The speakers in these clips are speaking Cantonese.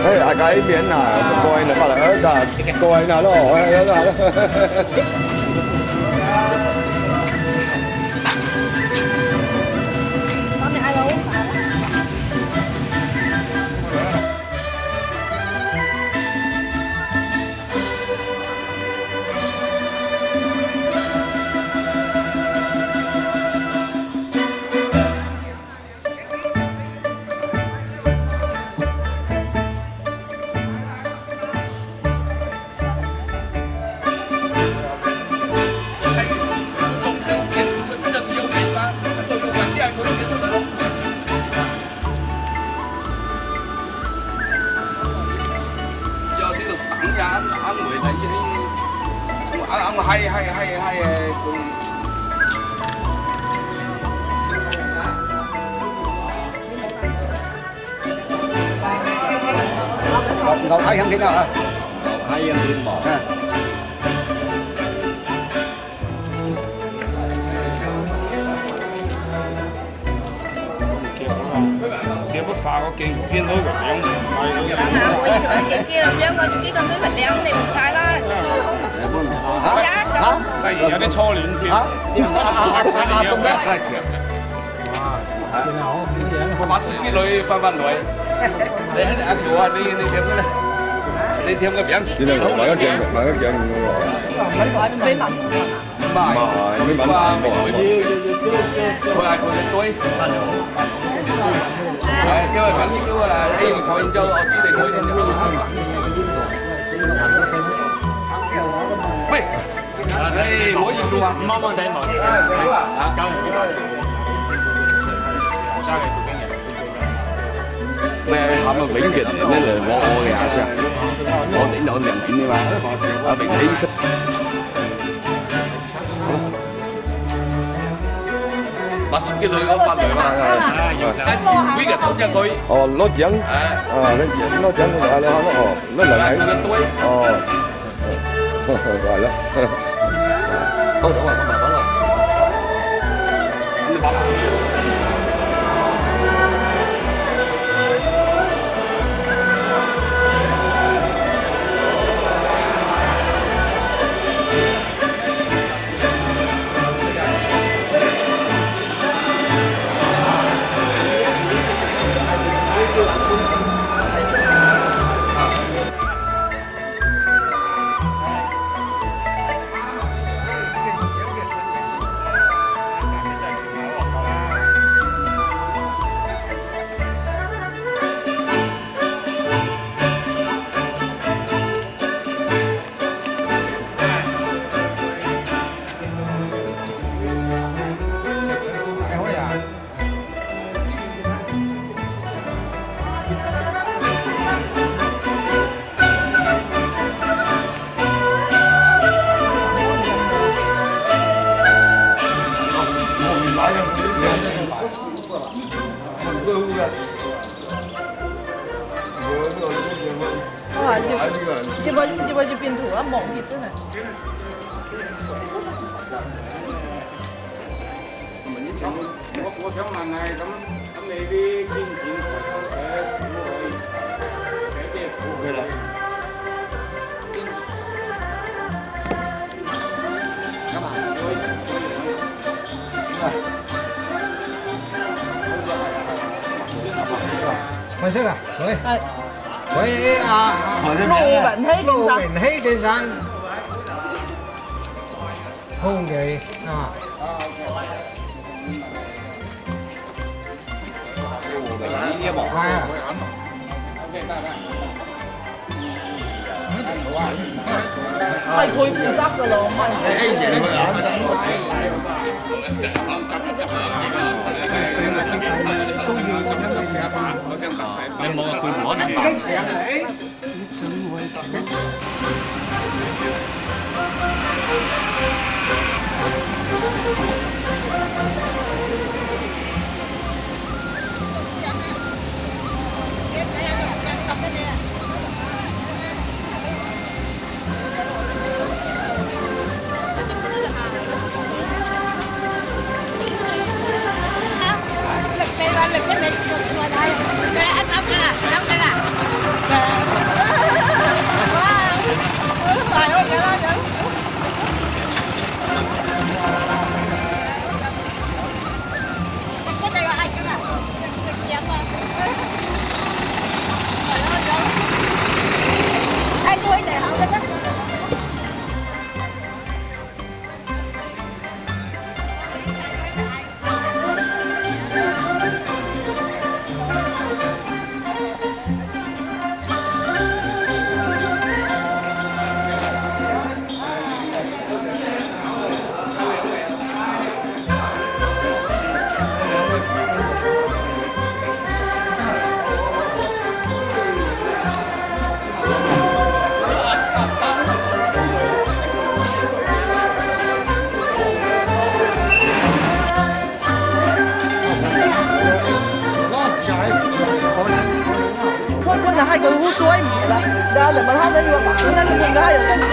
哎，大家呢邊啊，過嚟翻嚟啊，過嚟嗱咯，幫你嗌老闆。ăn người này ăn hay ngọc hay không thế nào hả? hay ăn thịt bò kia bút pha có kiên đối với giống kia làm giống con cái con túi thịt leo này một thái đó là sao không giá đâu例如有啲初戀 feel。咁嘅。把司機女翻嚟，你阿喬啊，你點嘅咧？你點嘅餅？點啊？買一件俾文唔係，咩品牌？佢係佢嘅堆。係，因為品叫啊，佢然之後我知你喂，你可以錄啊，啱啱寫冇嘢，交完啲牌生嘅經驗。咩？他們永遠那個我也是，我領有兩點的嘛，啊，並且是。把手機攞翻嚟嘛，但是每個都一句。哦，攞獎，攞獎係你睇哦，攞兩位，哦，係咯，好，等我慢慢啦。接變圖啊，望熱真係。我想問係咁你啲捐錢誒開色啊？喂，喂啊！路雲希健身，明熙健身，空記啊！係啊！係佢負責㗎咯，唔係。你冇啊，佢唔可能。还跟无所谓的，然后怎么他们说，那个那个还有什么？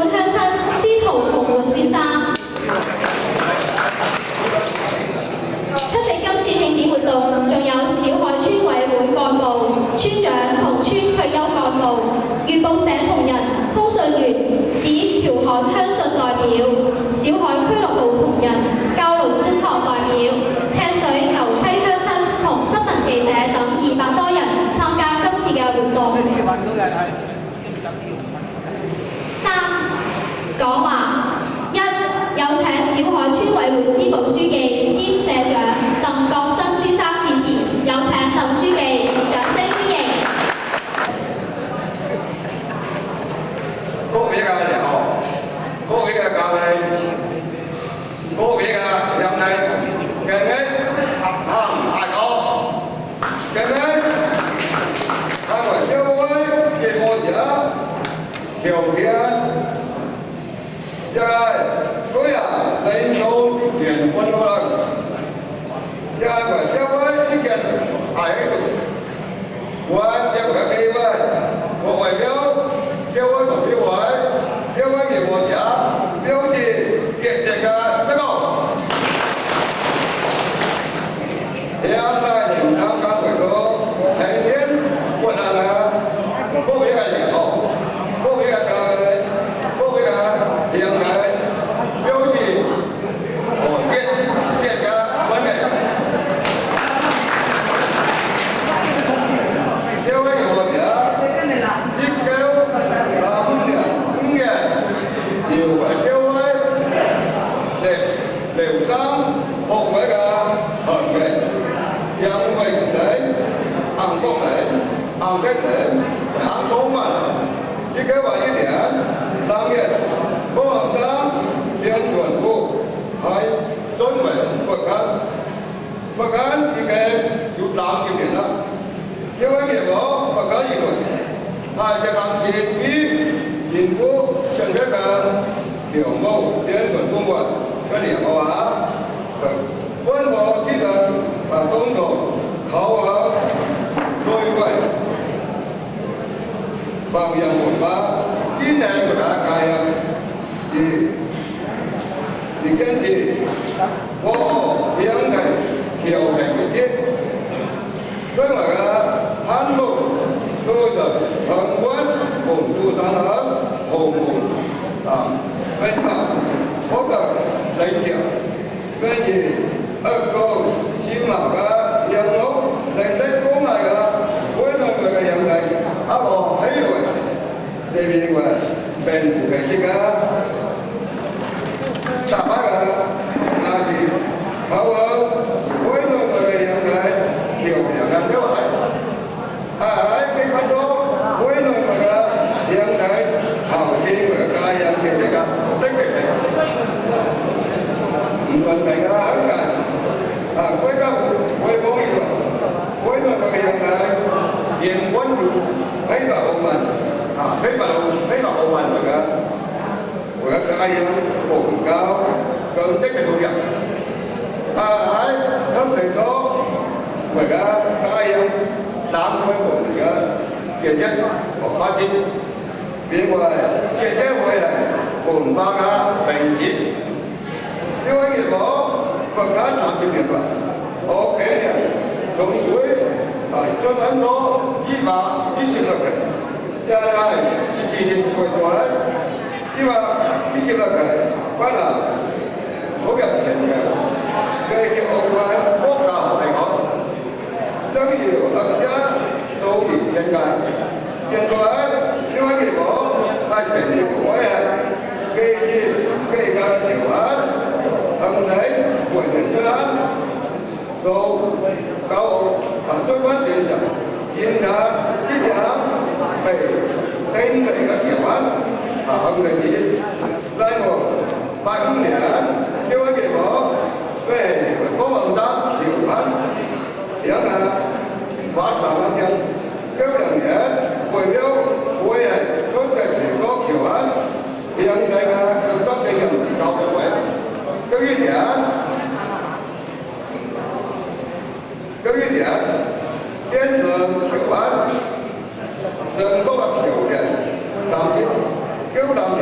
鄉親司徒洪活先生。出席今次慶典活動，仲有小海村委會幹部、村長同村退休幹部、月報社同仁、通訊員、市調海鄉信代表、小海俱樂部同仁、教龍中學代表、赤水牛溪鄉親同新聞記者等200多人參加今次嘅活動。3. 講話1. 有請小海村委會支部書記兼社長鄧國新先生致辭，有請鄧書記，掌聲歡迎。各位嘅人好，各位嘅教練，各位嘅兄弟，各位合行大哥，各位大家各位嘅伙計，條件，一嗰日領導連軍嗰陣，一個各位呢件係我一個機會，我代表各位同表委，各位嘅伙計表示熱烈嘅祝賀。現在現當間為咗慶典活動啊，各位嘅人好，各位嘅家人，各位嘅兄弟表示熱烈嘅歡迎。各位嘅伙計，1935年要為各位療傷學會嘅學員，讓榮禮、幸福禮、幸福禮、幸福文，呢幾位一年3月，高學生編全部係準備復刊自己要30年啦。因為結果復刊議論係這間協議政府上出嘅條目編全公文嘅年號啊，溫和知道東道考核對貴，白人文化先係佢嘅介入而堅持我兩地調停嘅節，因為嘅項目都係相關同住產業項目分發獲得領獎，跟住一個先後嘅任務令得公開嘅會內嘅人哋一個起來，這邊嘅並嘅時間。大把嘅那是考核會內嘅人哋調人嘅都係，喺幾分鐘會內嘅人哋後先嘅家人嘅時間積極嘅，唔論大家肯嘅，歸家會講議論，會內嘅人哋仍關注非法公民，非法公民嚟嘅。我家人唔夠更積極投入，喺當地多我家人3個部門嘅記者和發展，變為記者會係文化嘅名詞。因為結果復刊30年啦，我今年從水出版咗226期，即係17年過咗。因為呢些嘅翻嚟好入情嘅，佢嘅澳大國家係講，當然大家都要應該，因為結果係成年會係基家條案，行體為人出案，做教育相關政策，檢查質量被定例嘅條案。行政指例如85年，因為結果被高雄省條案，兩下800萬人，92年會表會係出席全國條案，兩大嘅各級嘅人教育委，91年堅持條案，全國嘅條件，93年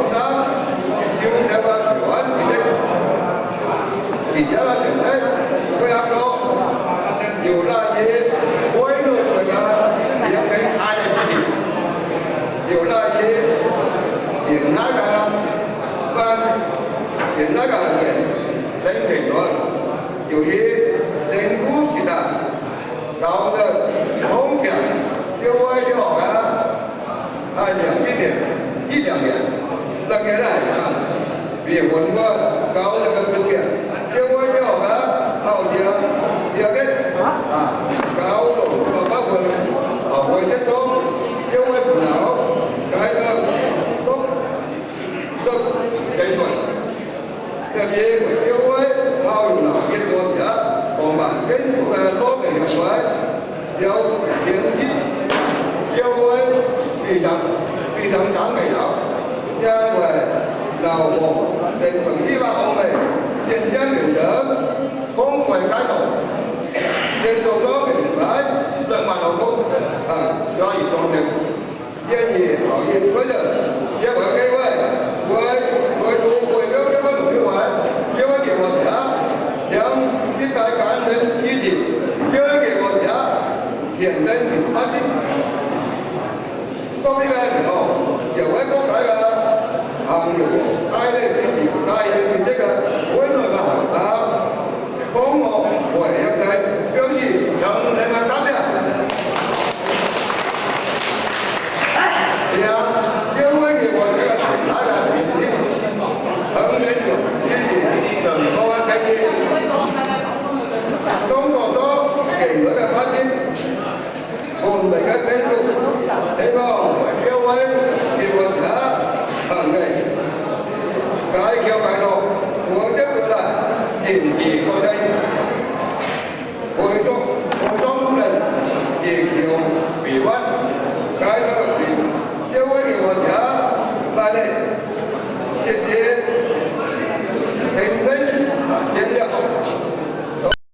生照這個條文知識，而且呢定呢佢一個要拉嘢歸類佢嘅兩個愛嘅知識，要拉嘢其他嘅其他嘅人評論，由於政府是的搞的空間，因為這個2年，那個呢比我們搞這個多點，因為這個好像第二個搞了18分，回去中因為不能改的都是計算。特別因為考用了越多時，我們跟住嘅攞嘅人位有前期，因為非常長嘅有，因為勞動成本100歐美，現將人等工會改動，現做咗明白2萬勞工加以裝訂，建議行業規則一個機會會做會有這個努力為，因為給我講讓一代感人支持，因為給我講簡單明白的。到呢個時候，社會各界嘅行業界咧支持界人認識嘅本來嘅行業，幫我為一體表示向你們感謝。因為我這個挺大的面積，很難用支持整個嘅經濟。中國所期待嘅發展，本地嘅建築，希望